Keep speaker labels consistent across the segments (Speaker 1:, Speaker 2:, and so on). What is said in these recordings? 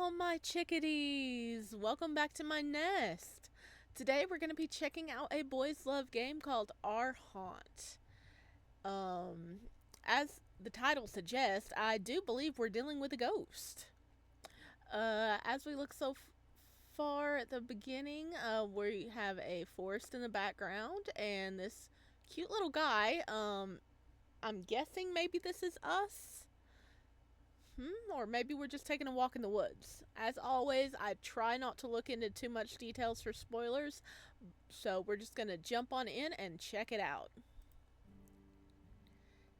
Speaker 1: all my chickadees! Welcome back to my nest. Today we're going to be checking out a boys love game called Our Haunt. As the title suggests, I do believe we're dealing with a ghost. As we look far at the beginning, we have a forest in the background and this cute little guy. I'm guessing maybe this is us. Or maybe we're just taking a walk in the woods. As always, I try not to look into too much details for spoilers, so we're just going to jump on in and check it out.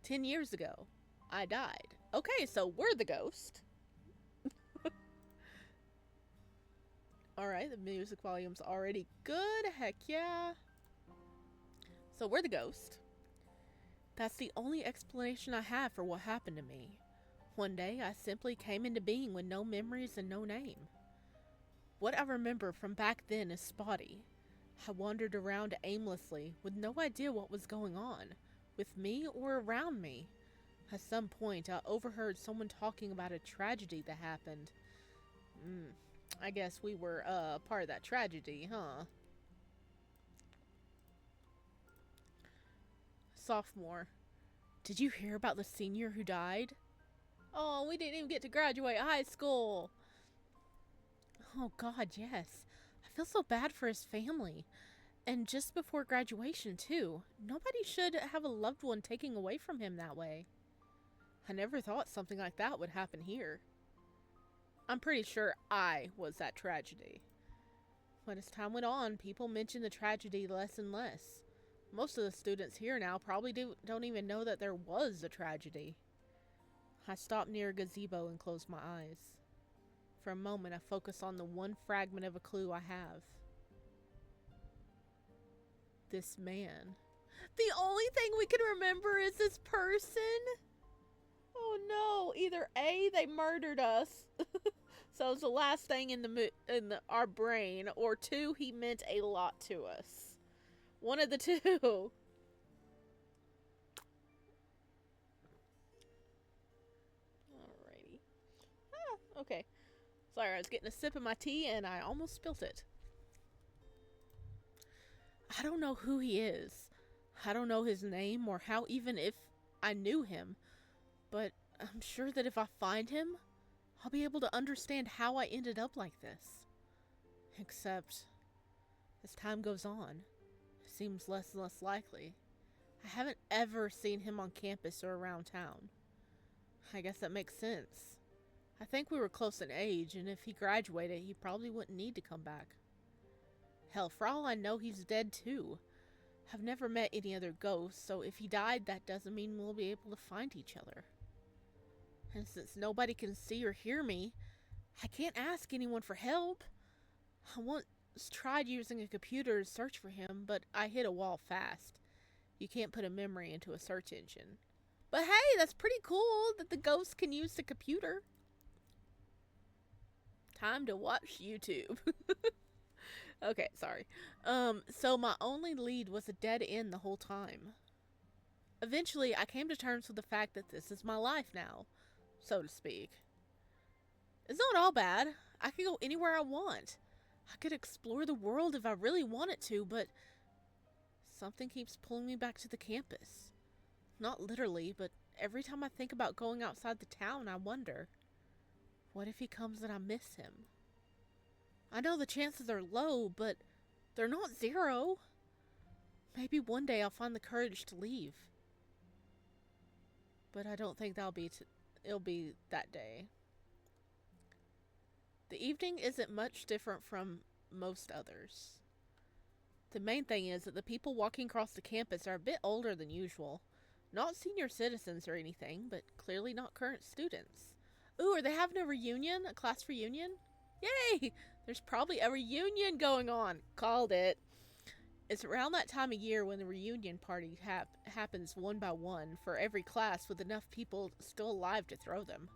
Speaker 1: 10 years ago, I died. Okay, so we're the ghost. Alright, the music volume's already good. Heck yeah. So we're the ghost. That's the only explanation I have for what happened to me. One day, I simply came into being with no memories and no name. What I remember from back then is spotty. I wandered around aimlessly, with no idea what was going on, with me or around me. At some point, I overheard someone talking about a tragedy that happened. I guess we were, part of that tragedy, huh? Sophomore. Did you hear about the senior who died? Oh, we didn't even get to graduate high school. Oh, God, yes. I feel so bad for his family. And just before graduation, too. Nobody should have a loved one taken away from him that way. I never thought something like that would happen here. I'm pretty sure I was that tragedy. But as time went on, people mentioned the tragedy less and less. Most of the students here now probably don't even know that there was a tragedy. I stopped near a gazebo and closed my eyes. For a moment, I focus on the one fragment of a clue I have. This man. The only thing we can remember is this person? Oh no, either A, they murdered us, so it's the last thing in our brain, or 2, he meant a lot to us. One of the two. Okay. Sorry, I was getting a sip of my tea and I almost spilt it. I don't know who he is. I don't know his name or how even if I knew him. But I'm sure that if I find him, I'll be able to understand how I ended up like this. Except, as time goes on, it seems less and less likely. I haven't ever seen him on campus or around town. I guess that makes sense. I think we were close in age, and if he graduated, he probably wouldn't need to come back. Hell, for all I know, he's dead too. I've never met any other ghosts, so if he died, that doesn't mean we'll be able to find each other. And since nobody can see or hear me, I can't ask anyone for help. I once tried using a computer to search for him, but I hit a wall fast. You can't put a memory into a search engine. But hey, that's pretty cool that the ghost can use the computer. Time to watch YouTube. Okay, sorry. So my only lead was a dead end the whole time. Eventually, I came to terms with the fact that this is my life now, so to speak. It's not all bad. I could go anywhere I want. I could explore the world if I really wanted to, but something keeps pulling me back to the campus. Not literally, but every time I think about going outside the town, I wonder, what if he comes and I miss him? I know the chances are low, but they're not zero. Maybe one day I'll find the courage to leave. But I don't think it'll be that day. The evening isn't much different from most others. The main thing is that the people walking across the campus are a bit older than usual. Not senior citizens or anything, but clearly not current students. Ooh, are they having a reunion? A class reunion? Yay! There's probably a reunion going on. Called it. It's around that time of year when the reunion party happens one by one for every class with enough people still alive to throw them.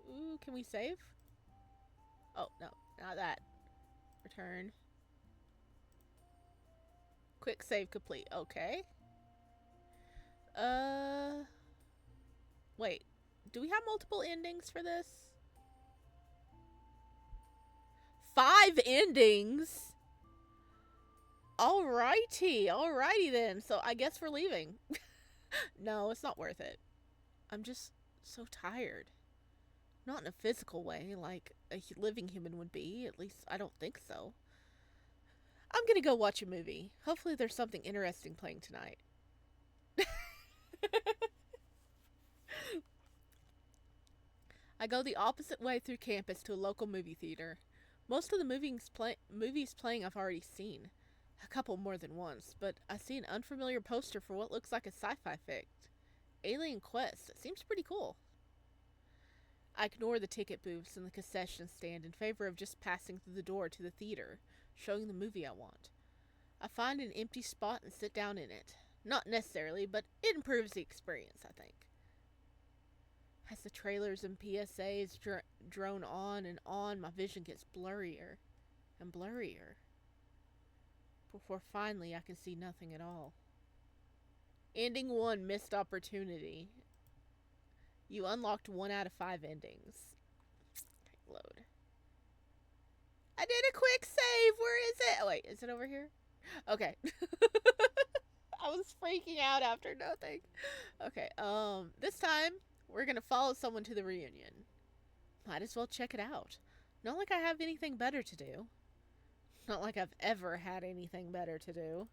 Speaker 1: Ooh, can we save? Oh, no, not that. Return. Quick save complete. Okay. Wait. Do we have multiple endings for this? 5 endings? Alrighty then. So I guess we're leaving. No, it's not worth it. I'm just so tired. Not in a physical way, like a living human would be. At least I don't think so. I'm gonna go watch a movie. Hopefully there's something interesting playing tonight. I go the opposite way through campus to a local movie theater. Most of the movies playing I've already seen. A couple more than once, but I see an unfamiliar poster for what looks like a sci-fi fic. Alien Quest. It seems pretty cool. I ignore the ticket booths and the concession stand in favor of just passing through the door to the theater, showing the movie I want. I find an empty spot and sit down in it. Not necessarily, but it improves the experience, I think. As the trailers and PSAs drone on and on, my vision gets blurrier and blurrier, before finally I can see nothing at all. Ending 1, missed opportunity. You unlocked 1 out of 5 endings. Load. I did a quick save. Where is it? Oh, wait, is it over here? Okay. I was freaking out after nothing. Okay, this time we're gonna follow someone to the reunion. Might as well check it out. Not like I have anything better to do. Not like I've ever had anything better to do.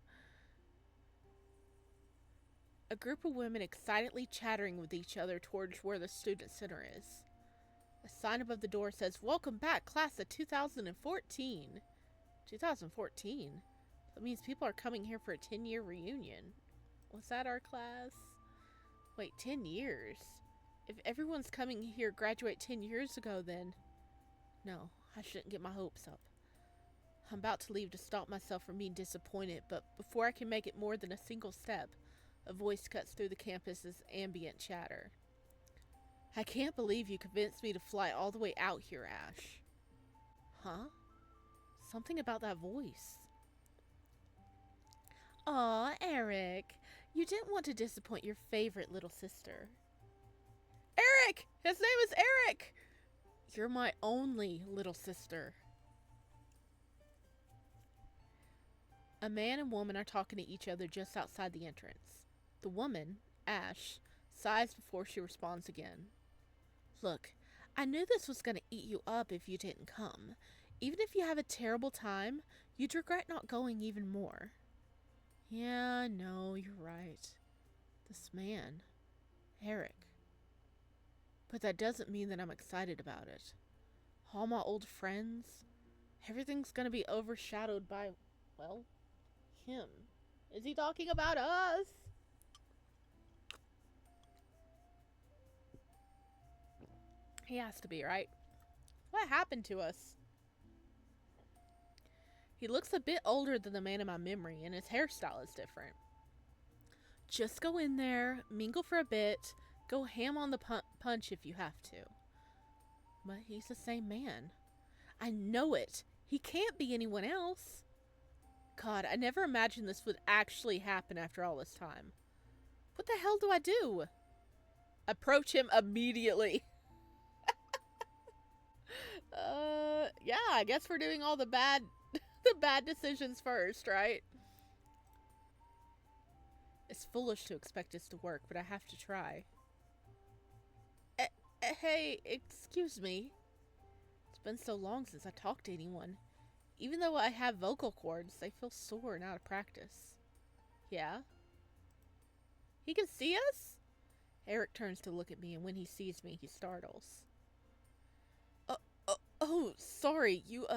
Speaker 1: A group of women excitedly chattering with each other towards where the student center is. A sign above the door says, "Welcome back, class of 2014. 2014? That means people are coming here for a 10-year reunion. Was that our class? Wait, 10 years? If everyone's coming here graduate 10 years ago, then... No, I shouldn't get my hopes up. I'm about to leave to stop myself from being disappointed, but before I can make it more than a single step, a voice cuts through the campus's ambient chatter. I can't believe you convinced me to fly all the way out here, Ash. Huh? Something about that voice. Aw, Eric. You didn't want to disappoint your favorite little sister. Eric! His name is Eric! You're my only little sister. A man and woman are talking to each other just outside the entrance. The woman, Ash, sighs before she responds again. Look, I knew this was going to eat you up if you didn't come. Even if you have a terrible time, you'd regret not going even more. Yeah, no, you're right. This man, Eric. But that doesn't mean that I'm excited about it. All my old friends, everything's going to be overshadowed by, well, him. Is he talking about us? He has to be, right? What happened to us? He looks a bit older than the man in my memory, and his hairstyle is different. Just go in there, mingle for a bit, go ham on the punch if you have to. But he's the same man. I know it. He can't be anyone else. God, I never imagined this would actually happen after all this time. What the hell do I do? Approach him immediately. Yeah, I guess we're doing all the bad decisions first, right? It's foolish to expect this to work, but I have to try. Hey, excuse me. It's been so long since I talked to anyone. Even though I have vocal cords, they feel sore and out of practice. Yeah? He can see us? Eric turns to look at me, and when he sees me, he startles. Oh, sorry, you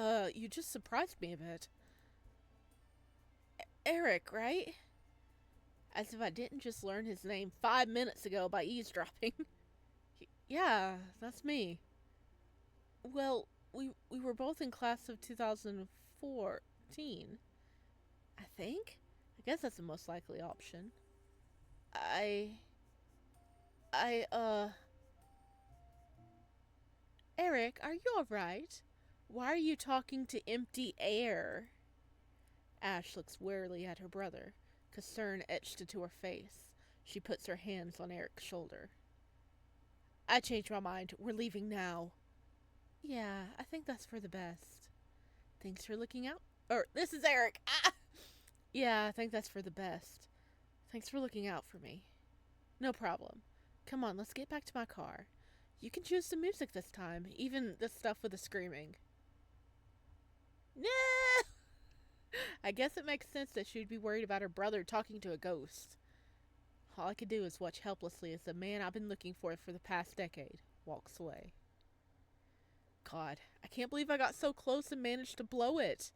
Speaker 1: just surprised me a bit. Eric, right? As if I didn't just learn his name 5 minutes ago by eavesdropping. Yeah, that's me. Well, we were both in class of 2014. I think? I guess that's the most likely option. Eric, are you alright? Why are you talking to empty air? Ash looks warily at her brother, concern etched into her face. She puts her hands on Eric's shoulder. I changed my mind. We're leaving now. Yeah, I think that's for the best. Thanks for looking out. Or, this is Eric. Ah! Yeah, I think that's for the best. Thanks for looking out for me. No problem. Come on, let's get back to my car. You can choose the music this time, even the stuff with the screaming. Nah! I guess it makes sense that she'd be worried about her brother talking to a ghost. All I could do is watch helplessly as the man I've been looking for the past decade walks away. God, I can't believe I got so close and managed to blow it.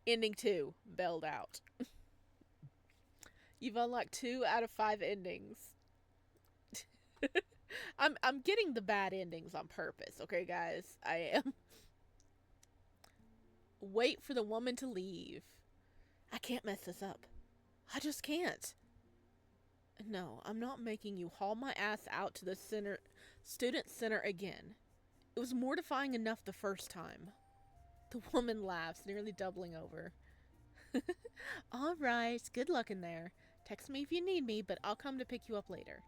Speaker 1: Ending 2, bailed out. You've unlocked 2 out of 5 endings. I'm getting the bad endings on purpose, okay, guys? I am. Wait for the woman to leave. I can't mess this up. I just can't. No, I'm not making you haul my ass out to the student center again. It was mortifying enough the first time. The woman laughs, nearly doubling over. All right, good luck in there. Text me if you need me, but I'll come to pick you up later.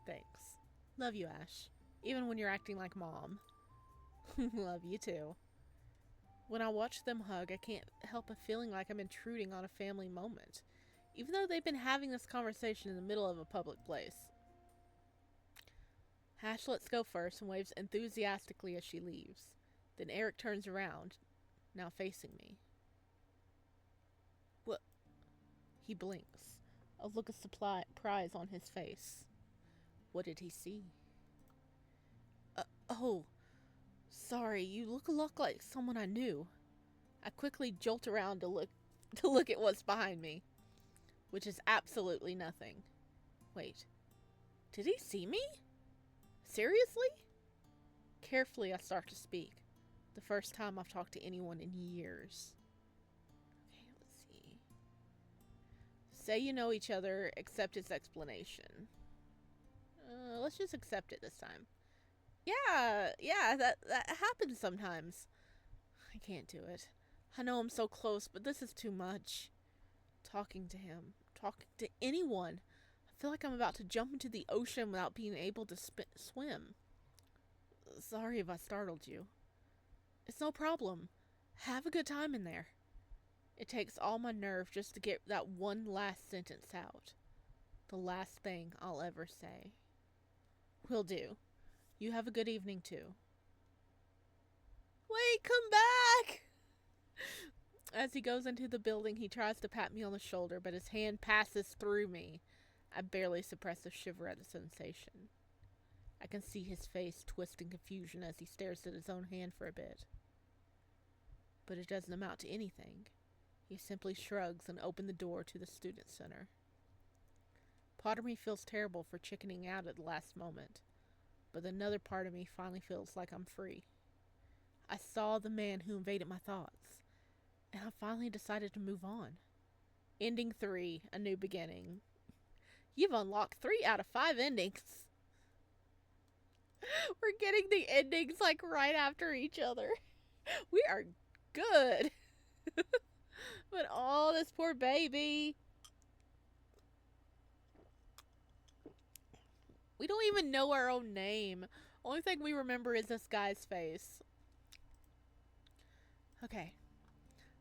Speaker 1: Thanks. Love you, Ash. Even when you're acting like Mom. Love you too. When I watch them hug, I can't help but feeling like I'm intruding on a family moment, even though they've been having this conversation in the middle of a public place. Ash lets go first and waves enthusiastically as she leaves. Then Eric turns around, now facing me. What? He blinks, a look of surprise on his face. What did he see? Oh, sorry, you look a lot like someone I knew. I quickly jolt around to look at what's behind me, which is absolutely nothing. Wait, did he see me? Seriously? Carefully, I start to speak. The first time I've talked to anyone in years. Okay, let's see. Say you know each other, accept his explanation. Let's just accept it this time. Yeah, that happens sometimes. I can't do it. I know I'm so close, but this is too much. Talking to him, talking to anyone. I feel like I'm about to jump into the ocean without being able to swim. Sorry if I startled you. It's no problem. Have a good time in there. It takes all my nerve just to get that one last sentence out. The last thing I'll ever say. Will do. You have a good evening too. Wait, come back! As he goes into the building, he tries to pat me on the shoulder, but his hand passes through me. I barely suppress a shiver at the sensation. I can see his face twist in confusion as he stares at his own hand for a bit. But it doesn't amount to anything. He simply shrugs and opens the door to the student center. Part of me feels terrible for chickening out at the last moment, but another part of me finally feels like I'm free. I saw the man who invaded my thoughts, and I finally decided to move on. Ending 3, a new beginning. You've unlocked 3 out of 5 endings. We're getting the endings like right after each other. We are good. But oh, this poor baby. We don't even know our own name. Only thing we remember is this guy's face. Okay.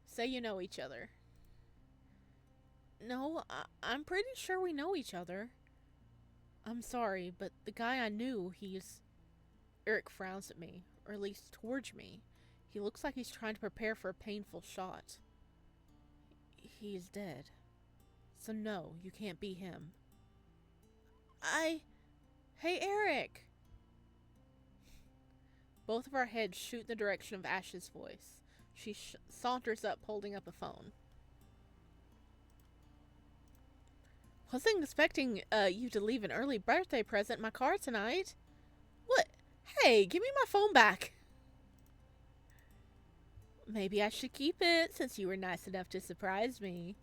Speaker 1: Say you know each other. No, I'm pretty sure we know each other. I'm sorry, but the guy I knew, Eric frowns at me, or at least towards me. He looks like he's trying to prepare for a painful shot. He is dead. So no, you can't be him. Hey, Eric! Both of our heads shoot in the direction of Ash's voice. She saunters up, holding up a phone. Wasn't expecting you to leave an early birthday present in my car tonight. What? Hey, give me my phone back. Maybe I should keep it, since you were nice enough to surprise me.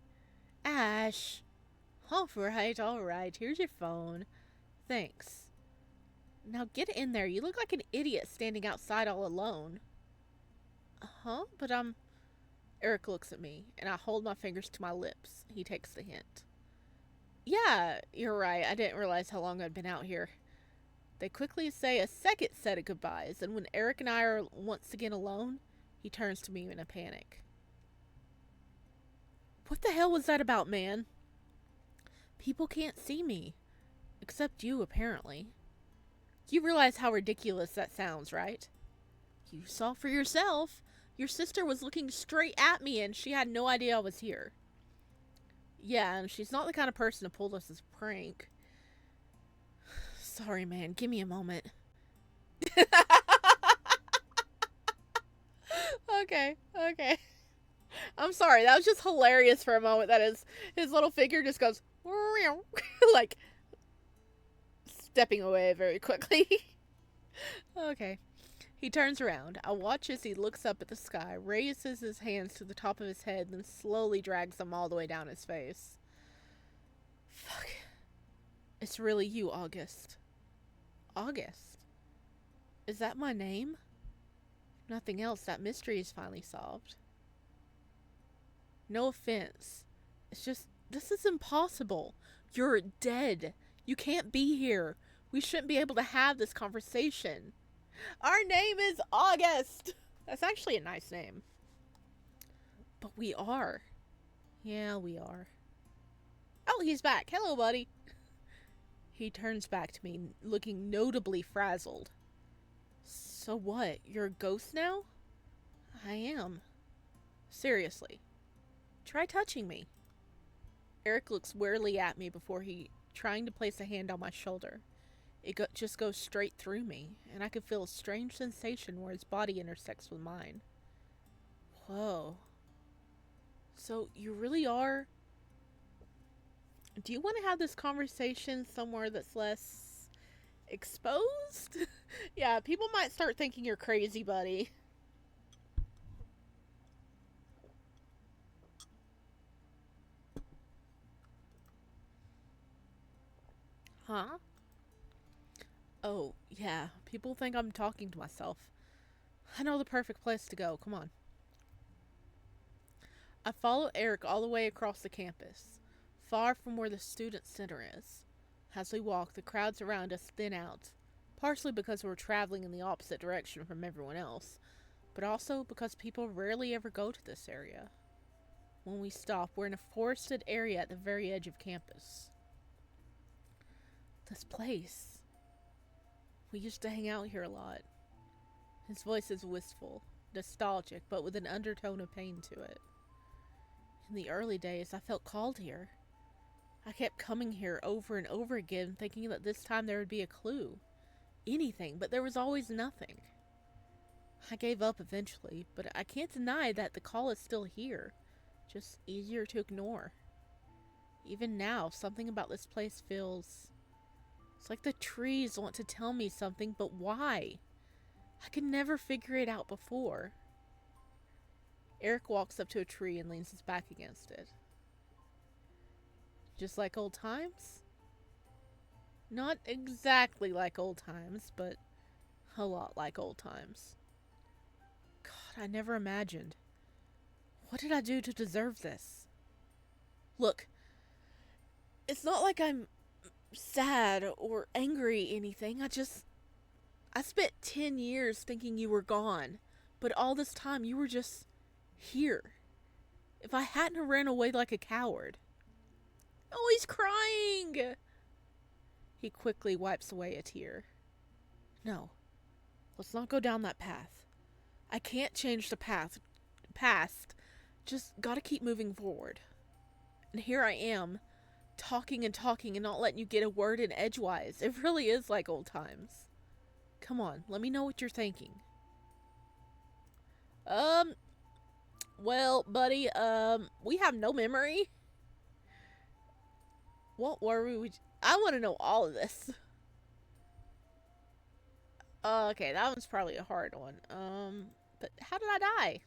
Speaker 1: Ash. Alright, here's your phone. Thanks. Now get in there. You look like an idiot standing outside all alone. Huh? But Eric looks at me, and I hold my fingers to my lips. He takes the hint. Yeah, you're right. I didn't realize how long I'd been out here. They quickly say a second set of goodbyes, and when Eric and I are once again alone, He turns to me in a panic. What the hell was that about, man? People can't see me. Except you, apparently. You realize how ridiculous that sounds, right? You saw for yourself. Your sister was looking straight at me and she had no idea I was here. Yeah, and she's not the kind of person to pull this as a prank. Sorry, man. Give me a moment. Okay. I'm sorry. That was just hilarious for a moment. That is, his little figure just goes, like, stepping away very quickly. Okay. He turns around. I watch as he looks up at the sky, raises his hands to the top of his head, then slowly drags them all the way down his face. Fuck. It's really you, August. August? Is that my name? If nothing else, that mystery is finally solved. No offense. It's just, this is impossible. You're dead. You can't be here. We shouldn't be able to have this conversation. Our name is August. That's actually a nice name. But we are. Yeah, we are. Oh, he's back. Hello, buddy. He turns back to me, looking notably frazzled. So what? You're a ghost now? I am. Seriously. Try touching me. Eric looks warily at me before trying to place a hand on my shoulder. It just goes straight through me, and I can feel a strange sensation where his body intersects with mine. Whoa. So, you really are... Do you want to have this conversation somewhere that's less... exposed? Yeah, people might start thinking you're crazy, buddy. Huh? Oh, yeah. People think I'm talking to myself. I know the perfect place to go. Come on. I follow Eric all the way across the campus, far from where the student center is. As we walk, the crowds around us thin out, partially because we're traveling in the opposite direction from everyone else, but also because people rarely ever go to this area. When we stop, we're in a forested area at the very edge of campus. This place... We used to hang out here a lot. His voice is wistful, nostalgic, but with an undertone of pain to it. In the early days, I felt called here. I kept coming here over and over again, thinking that this time there would be a clue. Anything, but there was always nothing. I gave up eventually, but I can't deny that the call is still here. Just easier to ignore. Even now, something about this place feels... It's like the trees want to tell me something, but why? I could never figure it out before. Eric walks up to a tree and leans his back against it. Just like old times? Not exactly like old times, but a lot like old times. God, I never imagined. What did I do to deserve this? Look, it's not like I'm sad or angry anything. I spent 10 years thinking you were gone, but all this time you were just here. If I hadn't ran away like a coward... Oh, he's crying! He quickly wipes away a tear. No, let's not go down that path. I can't change the past. Just gotta keep moving forward. And here I am, talking and not letting you get a word in edgewise. It really is like old times. Come on, let me know what you're thinking. Well, buddy, we have no memory. What were we? I want to know all of this. Okay, that one's probably a hard one. But how did I die?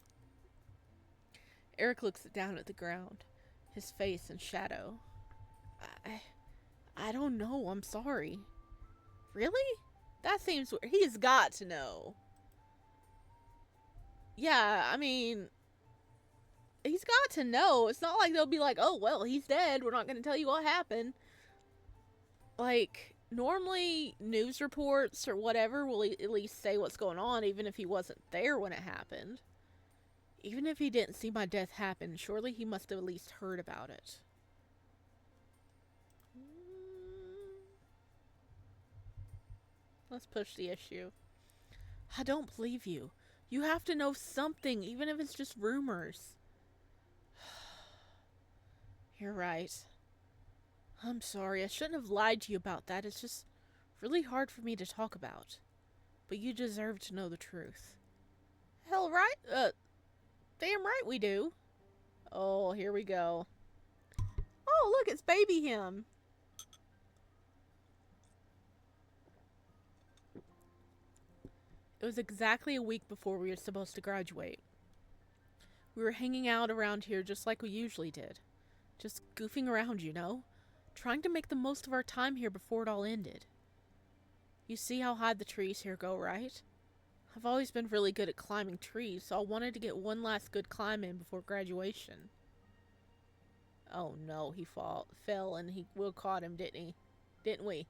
Speaker 1: Eric looks down at the ground, his face in shadow. I don't know, I'm sorry. Really? That seems weird. He's got to know. Yeah, I mean, he's got to know. It's not like they'll be like, oh, well, he's dead. We're not going to tell you what happened. Like, normally news reports or whatever will at least say what's going on, even if he wasn't there when it happened. Even if he didn't see my death happen, surely he must have at least heard about it. Let's push the issue. I don't believe you. You have to know something, even if it's just rumors. You're right. I'm sorry, I shouldn't have lied to you about that. It's just really hard for me to talk about. But you deserve to know the truth. Hell right, damn right we do. Oh, here we go. Oh, look, it's baby him. It was exactly a week before we were supposed to graduate. We were hanging out around here just like we usually did. Just goofing around, you know? Trying to make the most of our time here before it all ended. You see how high the trees here go, right? I've always been really good at climbing trees, so I wanted to get one last good climb in before graduation. Oh no, he fell and Will caught him, didn't he? Didn't we?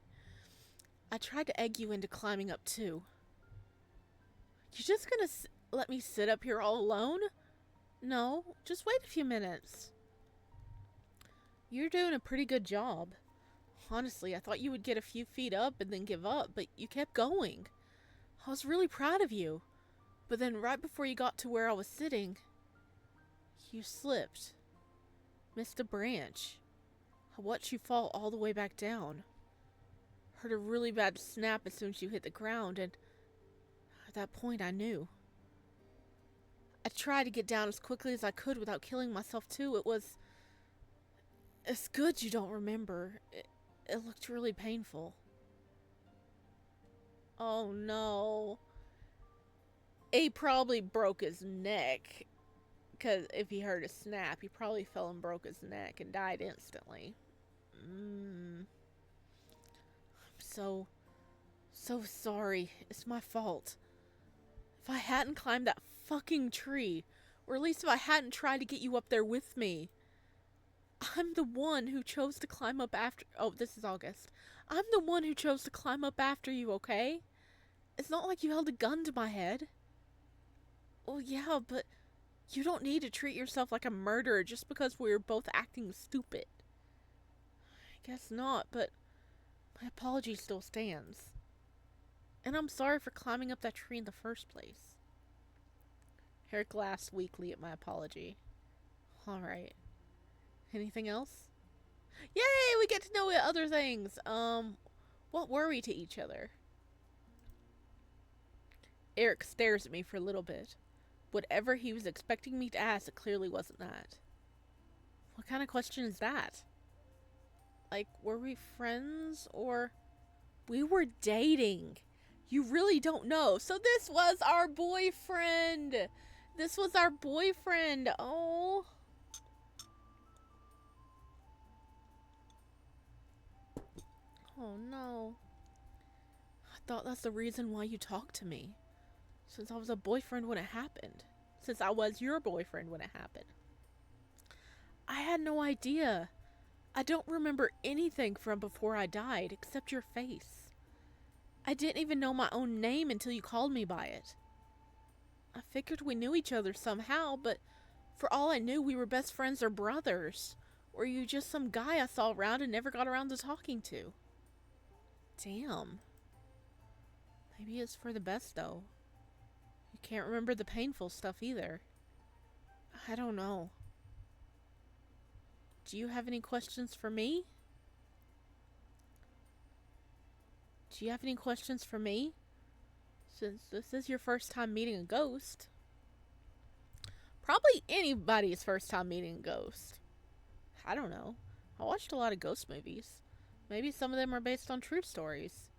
Speaker 1: I tried to egg you into climbing up too. You just gonna let me sit up here all alone? No, just wait a few minutes. You're doing a pretty good job. Honestly, I thought you would get a few feet up and then give up, but you kept going. I was really proud of you. But then right before you got to where I was sitting, you slipped. Missed a branch. I watched you fall all the way back down. Heard a really bad snap as soon as you hit the ground, and at that point I knew. I tried to get down as quickly as I could without killing myself too. It's good you don't remember. It looked really painful. Oh no. He probably broke his neck. Because if he heard a snap, he probably fell and broke his neck and died instantly. I'm so sorry. It's my fault. If I hadn't climbed that fucking tree, or at least if I hadn't tried to get you up there with me. I'm the one who chose to climb up after... Oh, this is August. I'm the one who chose to climb up after you, okay? It's not like you held a gun to my head. Well, yeah, but you don't need to treat yourself like a murderer just because we were both acting stupid. I guess not, but my apology still stands. And I'm sorry for climbing up that tree in the first place. Eric laughs weakly at my apology. Alright. Anything else? Yay! We get to know other things. What were we to each other? Eric stares at me for a little bit. Whatever he was expecting me to ask, it clearly wasn't that. What kind of question is that? Like, were we friends or... We were dating. You really don't know. So this was our boyfriend. This was our boyfriend. Oh... Oh no. I thought that's the reason why you talked to me. Since I was a boyfriend when it happened. Since I was your boyfriend when it happened. I had no idea. I don't remember anything from before I died except your face. I didn't even know my own name until you called me by it. I figured we knew each other somehow, but for all I knew we were best friends or brothers. Or you just some guy I saw around and never got around to talking to. Damn. Maybe it's for the best, though. You can't remember the painful stuff either. I don't know. Do you have any questions for me? Do you have any questions for me? Since this is your first time meeting a ghost. Probably anybody's first time meeting a ghost. I don't know. I watched a lot of ghost movies. Maybe some of them are based on true stories.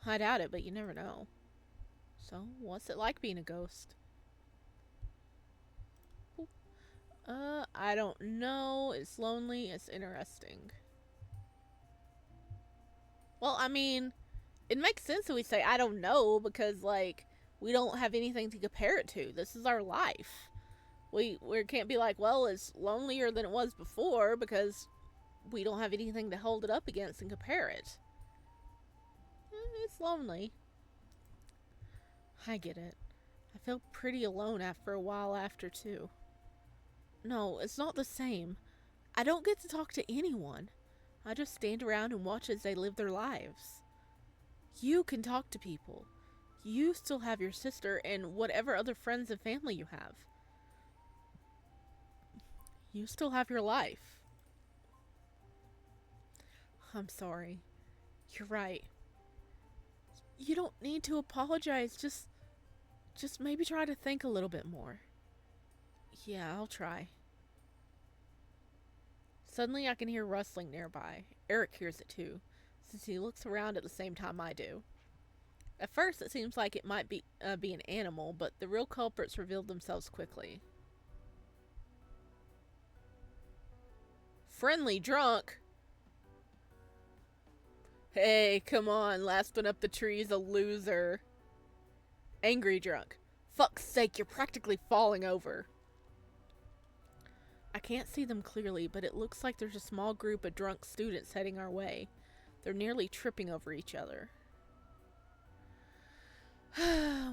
Speaker 1: I doubt it, but you never know. So, what's it like being a ghost? I don't know. It's lonely. It's interesting. Well, I mean, it makes sense that we say, I don't know, because, like, we don't have anything to compare it to. This is our life. We can't be like, well, it's lonelier than it was before, because we don't have anything to hold it up against and compare it. It's lonely. I get it. I feel pretty alone after a while after, too. No, it's not the same. I don't get to talk to anyone. I just stand around and watch as they live their lives. You can talk to people. You still have your sister and whatever other friends and family you have. You still have your life. I'm sorry. You're right. You don't need to apologize. Just maybe try to think a little bit more. Yeah, I'll try. Suddenly I can hear rustling nearby. Eric hears it too, since he looks around at the same time I do. At first it seems like it might be an animal, but the real culprits reveal themselves quickly. Friendly drunk? Hey, come on, last one up the tree's a loser. Angry drunk. Fuck's sake, you're practically falling over. I can't see them clearly, but it looks like there's a small group of drunk students heading our way. They're nearly tripping over each other.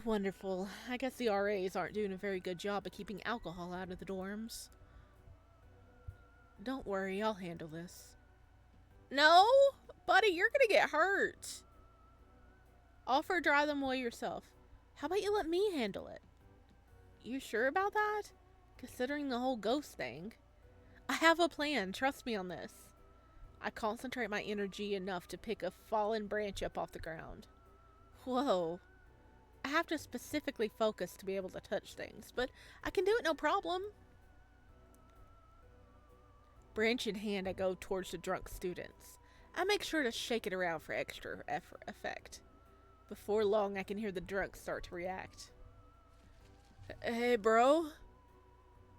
Speaker 1: Wonderful. I guess the RAs aren't doing a very good job of keeping alcohol out of the dorms. Don't worry, I'll handle this. No? Buddy, you're gonna get hurt. Offer drive them away yourself. How about you let me handle it? You sure about that? Considering the whole ghost thing. I have a plan, trust me on this. I concentrate my energy enough to pick a fallen branch up off the ground. Whoa. I have to specifically focus to be able to touch things, but I can do it no problem. Branch in hand, I go towards the drunk students. I make sure to shake it around for extra effect. Before long, I can hear the drunks start to react. Hey, bro.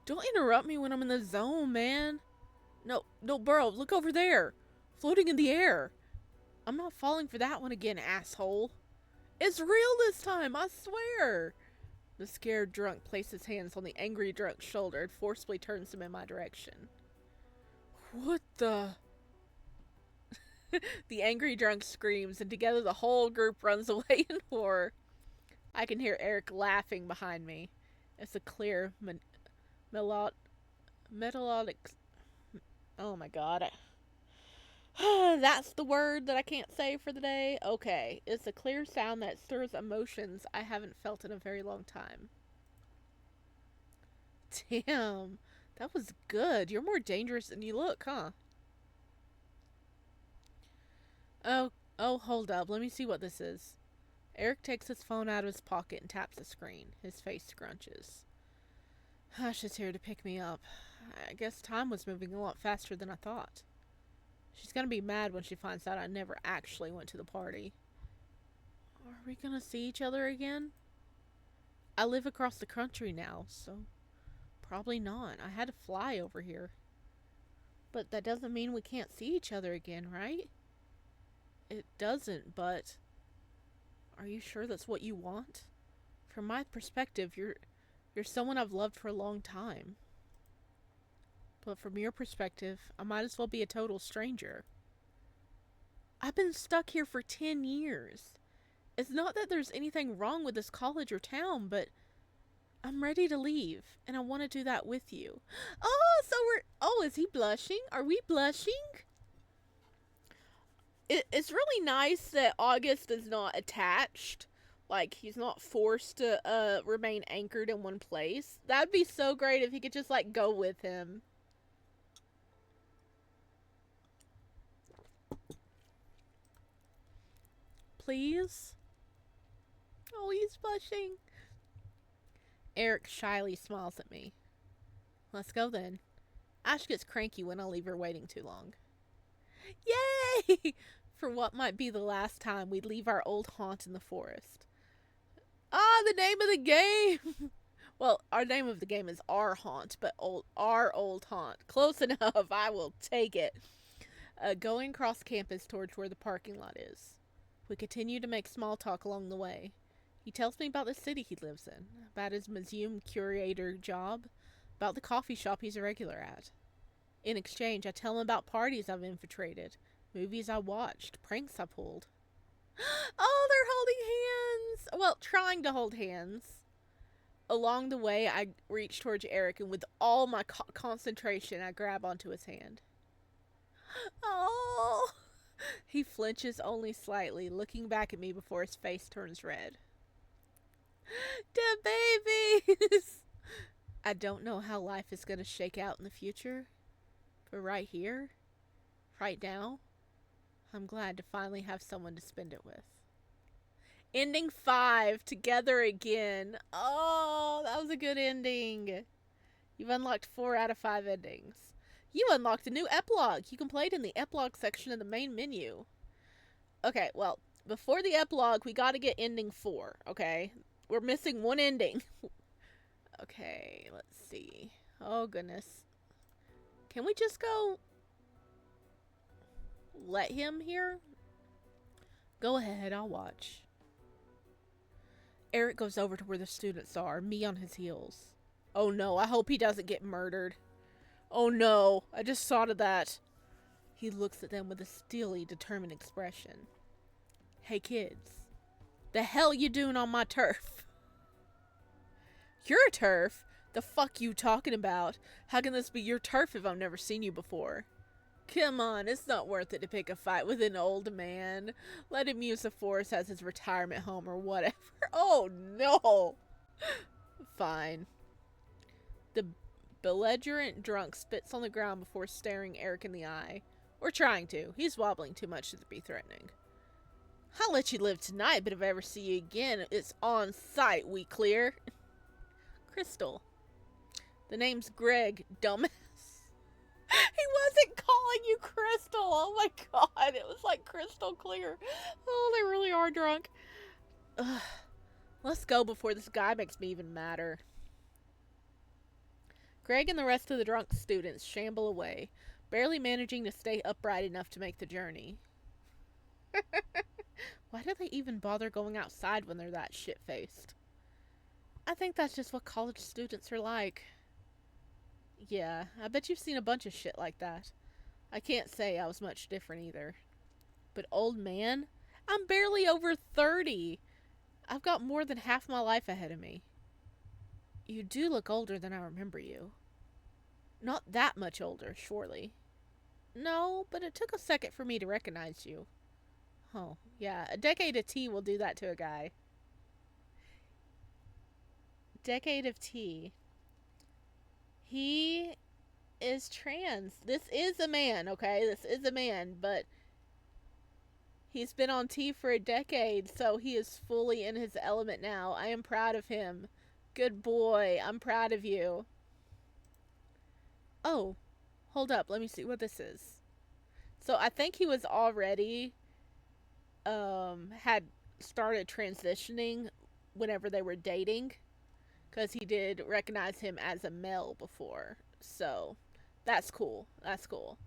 Speaker 1: Don't interrupt me when I'm in the zone, man. No, bro, look over there. Floating in the air. I'm not falling for that one again, asshole. It's real this time, I swear. The scared drunk places hands on the angry drunk's shoulder and forcibly turns him in my direction. What the... The angry drunk screams, and together the whole group runs away in horror. I can hear Eric laughing behind me. It's a clear, melodic... Oh my god. That's the word that I can't say for the day. Okay, it's a clear sound that stirs emotions I haven't felt in a very long time. Damn, that was good. You're more dangerous than you look, huh? Oh, hold up. Let me see what this is. Eric takes his phone out of his pocket and taps the screen. His face scrunches. Hush is here to pick me up. I guess time was moving a lot faster than I thought. She's gonna be mad when she finds out I never actually went to the party. Are we gonna see each other again? I live across the country now, so probably not. I had to fly over here. But that doesn't mean we can't see each other again, right? It doesn't, but are you sure that's what you want? From my perspective, you're someone I've loved for a long time. But from your perspective, I might as well be a total stranger. I've been stuck here for 10 years. It's not that there's anything wrong with this college or town, but I'm ready to leave, and I want to do that with you. Oh, is he blushing? Are we blushing? It's really nice that August is not attached. Like, he's not forced to remain anchored in one place. That'd be so great if he could just, like, go with him. Please? Oh, he's blushing. Eric shyly smiles at me. Let's go then. Ash gets cranky when I leave her waiting too long. Yay! For what might be the last time we'd leave our old haunt in the forest. Ah, the name of the game! Well, our name of the game is Our Haunt, but our old haunt. Close enough, I will take it. Going across campus towards where the parking lot is. We continue to make small talk along the way. He tells me about the city he lives in, about his museum curator job, about the coffee shop he's a regular at. In exchange, I tell him about parties I've infiltrated, movies I watched, pranks I pulled. Oh, they're holding hands! Well, trying to hold hands. Along the way, I reach towards Eric, and with all my concentration, I grab onto his hand. Oh! He flinches only slightly, looking back at me before his face turns red. The babies! I don't know how life is going to shake out in the future, but right here, right now, I'm glad to finally have someone to spend it with. Ending 5, together again. Oh, that was a good ending. You've unlocked 4 out of 5 endings. You unlocked a new epilogue. You can play it in the epilogue section of the main menu. Okay, well, before the epilogue, we gotta get ending 4, okay? We're missing one ending. Okay, let's see. Oh, goodness. Can we just go let him here? Go ahead, I'll watch. Eric goes over to where the students are, me on his heels. Oh no, I hope he doesn't get murdered. Oh no, I just thought of that. He looks at them with a steely, determined expression. Hey kids, the hell you doing on my turf? Your turf? The fuck you talking about? How can this be your turf if I've never seen you before? Come on, it's not worth it to pick a fight with an old man. Let him use the forest as his retirement home or whatever. Oh no! Fine. The belligerent drunk spits on the ground before staring Eric in the eye. Or trying to. He's wobbling too much to be threatening. I'll let you live tonight, but if I ever see you again, it's on sight, we clear? Crystal. The name's Greg, dumbass. He wasn't calling you Crystal. Oh my god, it was like crystal clear. Oh, they really are drunk. Ugh. Let's go before this guy makes me even madder. Greg and the rest of the drunk students shamble away, barely managing to stay upright enough to make the journey. Why do they even bother going outside when they're that shit-faced? I think that's just what college students are like. Yeah, I bet you've seen a bunch of shit like that. I can't say I was much different either. But old man, I'm barely over 30. I've got more than half my life ahead of me. You do look older than I remember you. Not that much older, surely. No, but it took a second for me to recognize you. Oh, yeah, a decade of tea will do that to a guy. Decade of tea. He is trans. This is a man, okay? This is a man, but he's been on tea for a decade, so he is fully in his element now. I am proud of him. Good boy. I'm proud of you. Oh, hold up. Let me see what this is. So I think he was already had started transitioning whenever they were dating, because he did recognize him as a male before. So that's cool. That's cool.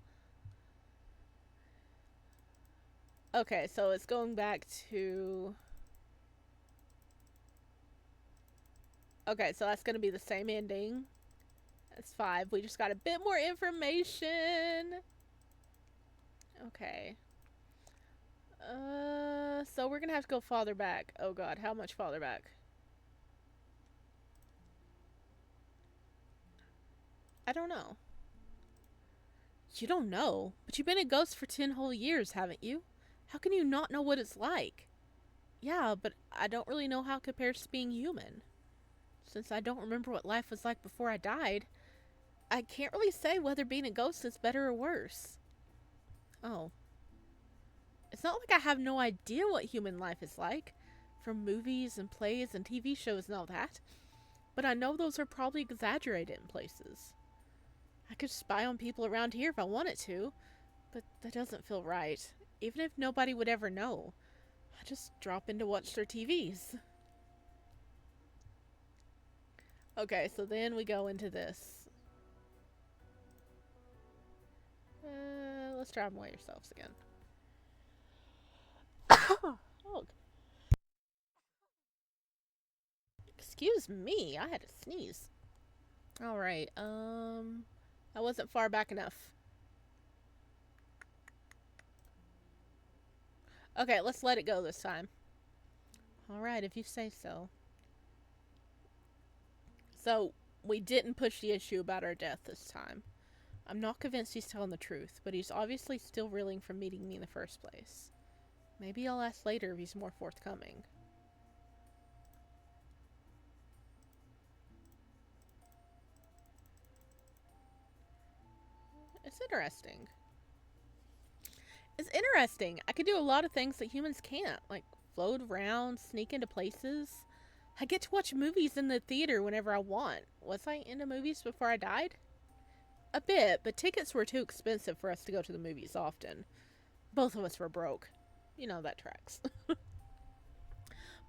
Speaker 1: Okay, so it's going back to... Okay, so that's going to be the same ending. That's 5. We just got a bit more information. Okay. So we're going to have to go farther back. Oh god, how much farther back? I don't know. You don't know? But you've been a ghost for 10 whole years, haven't you? How can you not know what it's like? Yeah, but I don't really know how it compares to being human. Since I don't remember what life was like before I died, I can't really say whether being a ghost is better or worse. Oh. It's not like I have no idea what human life is like, from movies and plays and TV shows and all that, but I know those are probably exaggerated in places. I could spy on people around here if I wanted to, but that doesn't feel right, even if nobody would ever know. I just drop in to watch their TVs. Okay, so then we go into this. Let's drive away yourselves again. Oh. Excuse me, I had to sneeze. Alright, I wasn't far back enough. Okay, let's let it go this time. Alright, if you say so. So, we didn't push the issue about our death this time. I'm not convinced he's telling the truth, but he's obviously still reeling from meeting me in the first place. Maybe I'll ask later if he's more forthcoming. It's interesting. It's interesting. I could do a lot of things that humans can't, like float around, sneak into places. I get to watch movies in the theater whenever I want. Was I into movies before I died? A bit, but tickets were too expensive for us to go to the movies often. Both of us were broke. You know, that tracks.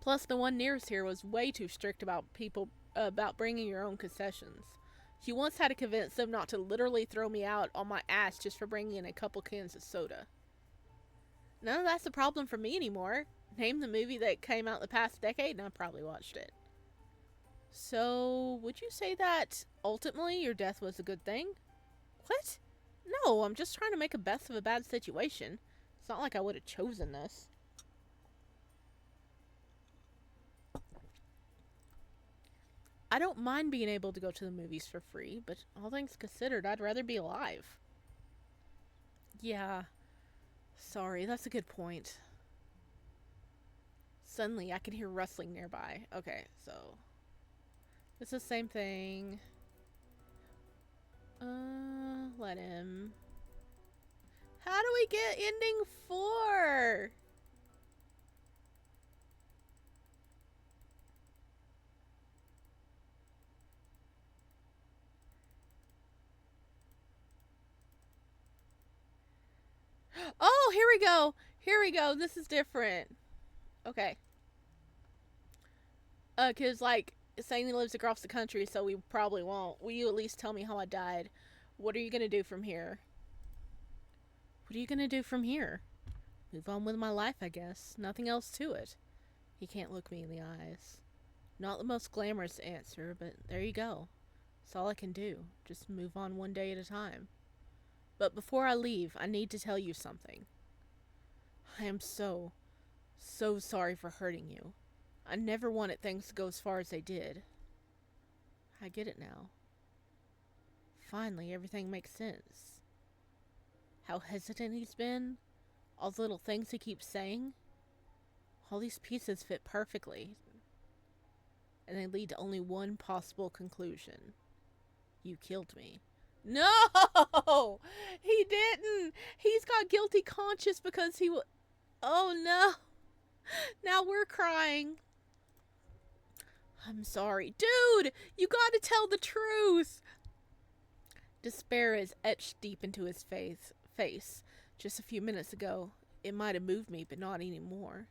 Speaker 1: Plus, the one nearest here was way too strict about bringing your own concessions. He once had to convince them not to literally throw me out on my ass just for bringing in a couple cans of soda. None of that's a problem for me anymore. Name the movie that came out in the past decade, and I probably watched it. So, would you say that ultimately your death was a good thing? What? No, I'm just trying to make a best of a bad situation. It's not like I would have chosen this. I don't mind being able to go to the movies for free, but all things considered, I'd rather be alive. Yeah, sorry, that's a good point. Suddenly, I can hear rustling nearby. Okay, so it's the same thing. Let him. How do we get ending 4? Oh, here we go. Here we go. This is different. Okay. Cause like saying he lives across the country, so we probably won't. Will you at least tell me how I died? What are you gonna do from here? What are you gonna do from here? Move on with my life, I guess. Nothing else to it. He can't look me in the eyes. Not the most glamorous answer, but there you go. It's all I can do. Just move on one day at a time. But before I leave, I need to tell you something. I am so sorry for hurting you. I never wanted things to go as far as they did. I get it now. Finally, everything makes sense. How hesitant he's been, all the little things he keeps saying. All these pieces fit perfectly, and they lead to only one possible conclusion. You killed me. No! He didn't! He's got guilty conscience because he was. Oh no! Now we're crying. I'm sorry. Dude! You gotta tell the truth! Despair is etched deep into his face. Just a few minutes ago, it might have moved me, but not anymore.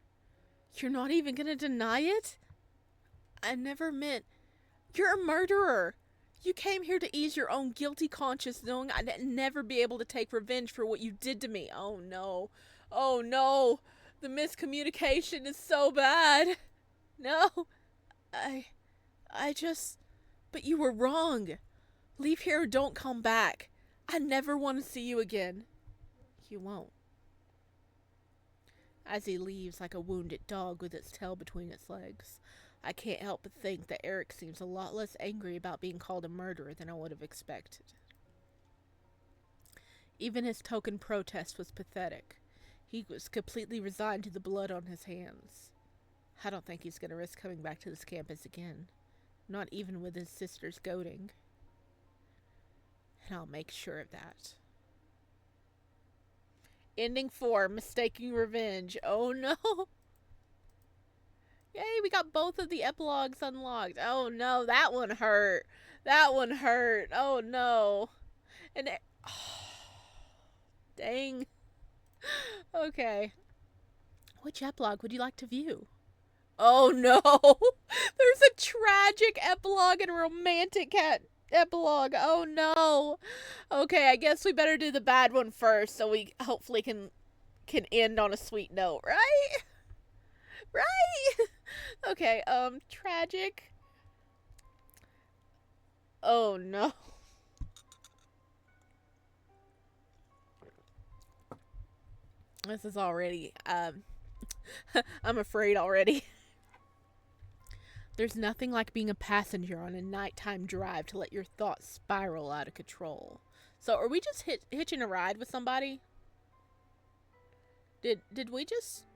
Speaker 1: You're not even gonna deny it? I never meant. You're a murderer! You came here to ease your own guilty conscience knowing I'd never be able to take revenge for what you did to me. Oh no. Oh no. The miscommunication is so bad. No. I just. But you were wrong. Leave here or don't come back. I never want to see you again. You won't. As he leaves like a wounded dog with its tail between its legs, I can't help but think that Eric seems a lot less angry about being called a murderer than I would have expected. Even his token protest was pathetic. He was completely resigned to the blood on his hands. I don't think he's going to risk coming back to this campus again. Not even with his sister's goading. And I'll make sure of that. Ending 4, mistaking revenge. Oh no! Yay, we got both of the epilogues unlocked. Oh no, that one hurt. That one hurt. Oh no. And dang. Okay. Which epilogue would you like to view? Oh no. There's a tragic epilogue and a romantic epilogue. Oh no. Okay, I guess we better do the bad one first so we hopefully can end on a sweet note, right? Right? Okay, tragic. Oh no. This is already, I'm afraid already. There's nothing like being a passenger on a nighttime drive to let your thoughts spiral out of control. So, are we just hitching a ride with somebody? Did we just?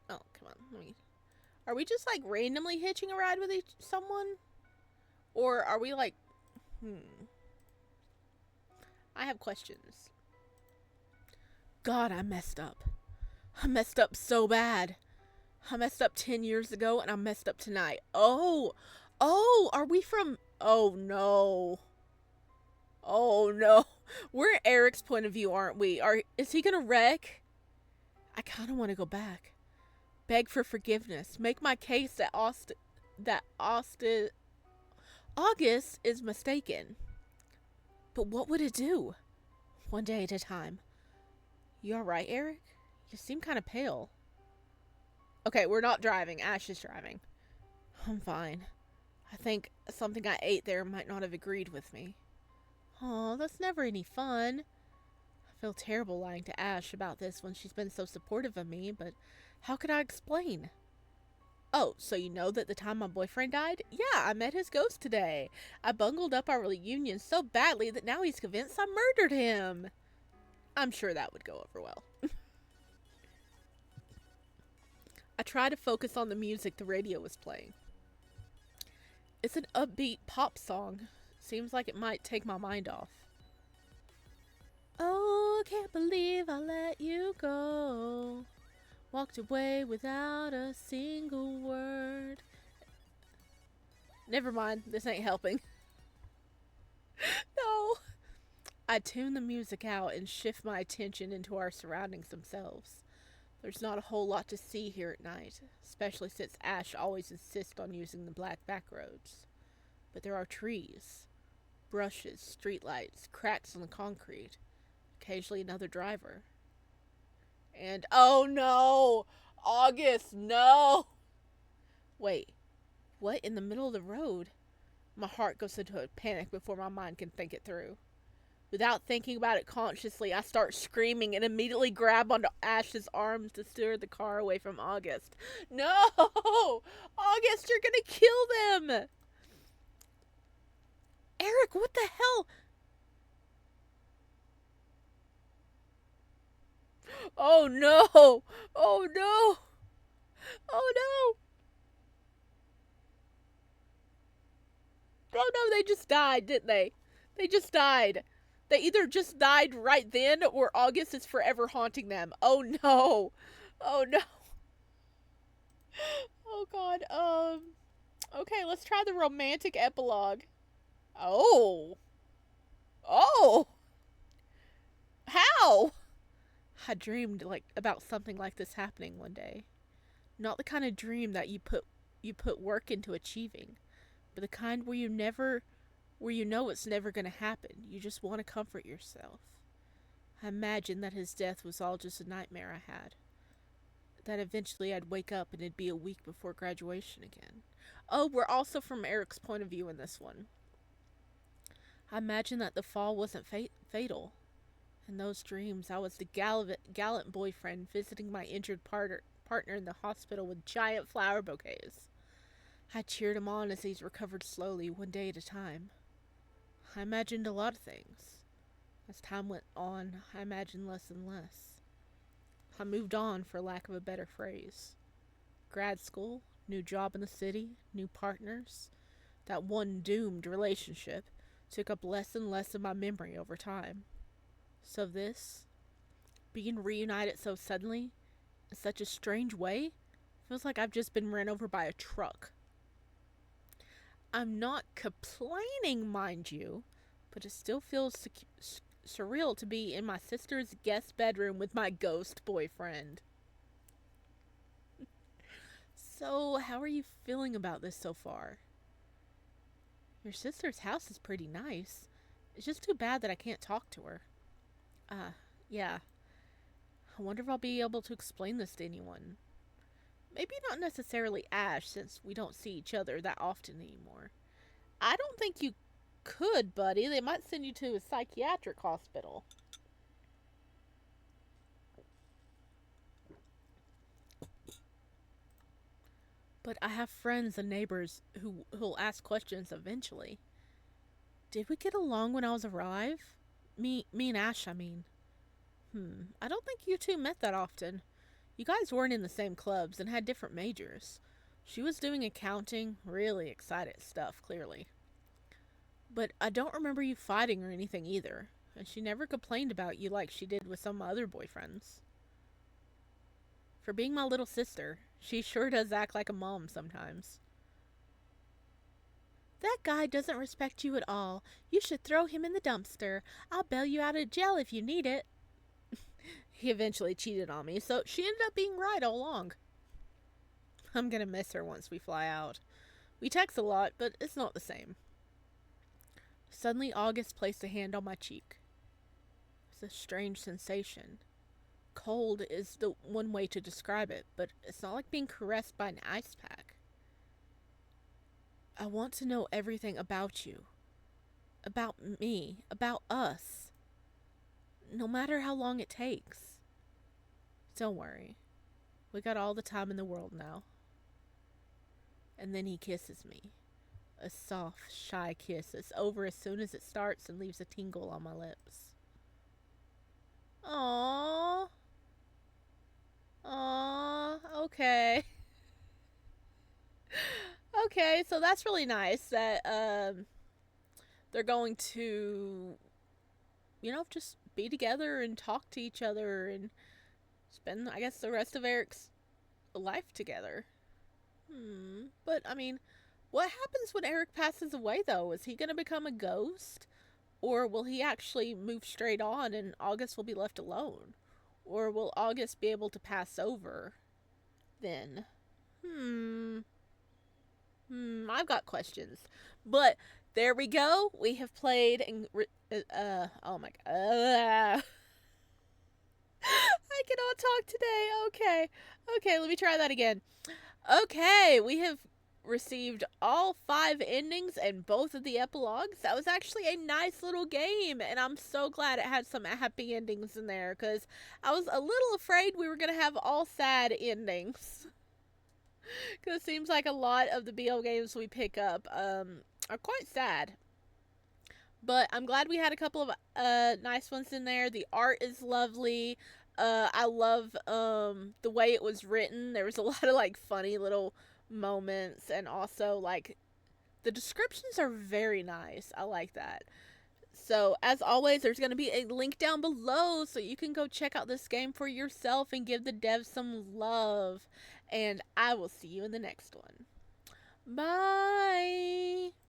Speaker 1: Oh, come on. Let me. Are we just like randomly hitching a ride with someone, or are we like? I have questions. God, I messed up. I messed up so bad. I messed up 10 years ago and I messed up tonight. Oh, are we from. Oh no. Oh no. We're Eric's point of view, aren't we? Is he gonna wreck? I kind of want to go back. Beg for forgiveness. Make my case that August is mistaken. But what would it do? One day at a time. You alright, Eric? You seem kind of pale. Okay, we're not driving. Ash is driving. I'm fine. I think something I ate there might not have agreed with me. Oh, that's never any fun. I feel terrible lying to Ash about this when she's been so supportive of me, but how could I explain? Oh, so you know that the time my boyfriend died? Yeah, I met his ghost today. I bungled up our reunion so badly that now he's convinced I murdered him. I'm sure that would go over well. I tried to focus on the music the radio was playing. It's an upbeat pop song. Seems like it might take my mind off. Oh, I can't believe I let you go. Walked away without a single word. Never mind, this ain't helping. No. I tune the music out and shift my attention into our surroundings themselves. There's not a whole lot to see here at night, especially since Ash always insists on using the black back roads. But there are trees, brushes, streetlights, cracks in the concrete, occasionally another driver. And oh no! August, no! Wait, what in the middle of the road? My heart goes into a panic before my mind can think it through. Without thinking about it consciously, I start screaming and immediately grab onto Ash's arms to steer the car away from August. No! August, you're gonna kill them! Eric, what the hell? Oh no! Oh no! Oh no! Oh no, they just died, didn't they? They just died. They either just died right then or August is forever haunting them. Oh no. Oh no. Oh god. Okay, let's try the romantic epilogue. Oh. Oh. How? I dreamed about something like this happening one day. Not the kind of dream that you put work into achieving, but the kind where you know it's never going to happen. You just want to comfort yourself. I imagined that his death was all just a nightmare I had. That eventually I'd wake up and it'd be a week before graduation again. Oh, we're also from Eric's point of view in this one. I imagined that the fall wasn't fatal. In those dreams, I was the gallant boyfriend visiting my injured partner in the hospital with giant flower bouquets. I cheered him on as he's recovered slowly, one day at a time. I imagined a lot of things. As time went on, I imagined less and less. I moved on, for lack of a better phrase. Grad school, new job in the city, new partners. That one doomed relationship took up less and less of my memory over time. So this, being reunited so suddenly, in such a strange way, feels like I've just been run over by a truck. I'm not complaining, mind you, but it still feels surreal to be in my sister's guest bedroom with my ghost boyfriend. So, how are you feeling about this so far? Your sister's house is pretty nice. It's just too bad that I can't talk to her. Yeah. I wonder if I'll be able to explain this to anyone. Maybe not necessarily Ash, since we don't see each other that often anymore. I don't think you could, buddy. They might send you to a psychiatric hospital. But I have friends and neighbors who'll ask questions eventually. Did we get along when I was alive? Me and Ash, I mean. I don't think you two met that often. You guys weren't in the same clubs and had different majors. She was doing accounting, really excited stuff, clearly. But I don't remember you fighting or anything either. And she never complained about you like she did with some other boyfriends. For being my little sister, she sure does act like a mom sometimes. That guy doesn't respect you at all. You should throw him in the dumpster. I'll bail you out of jail if you need it. He eventually cheated on me, so she ended up being right all along. I'm gonna miss her once we fly out. We text a lot, but it's not the same. Suddenly, August placed a hand on my cheek. It's a strange sensation. Cold is the one way to describe it, but it's not like being caressed by an ice pack. I want to know everything about you. About me. About us. No matter how long it takes. Don't worry. We got all the time in the world now. And then he kisses me. A soft, shy kiss that's over as soon as it starts and leaves a tingle on my lips. Aww. Aww. Okay. Okay, so that's really nice that they're going to, just be together and talk to each other and spend, I guess, the rest of Eric's life together. But, I mean, what happens when Eric passes away, though? Is he going to become a ghost? Or will he actually move straight on and August will be left alone? Or will August be able to pass over then? I've got questions. But there we go. We have played and oh my god. I cannot talk today. Okay. Okay, let me try that again. Okay, we have received all 5 endings and both of the epilogues. That was actually a nice little game, and I'm so glad it had some happy endings in there because I was a little afraid we were going to have all sad endings. Because it seems like a lot of the BL games we pick up are quite sad. But I'm glad we had a couple of nice ones in there. The art is lovely. I love the way it was written. There was a lot of like funny little moments, and also like the descriptions are very nice. I like that. So as always, there's going to be a link down below so you can go check out this game for yourself and give the devs some love. And I will see you in the next one. Bye.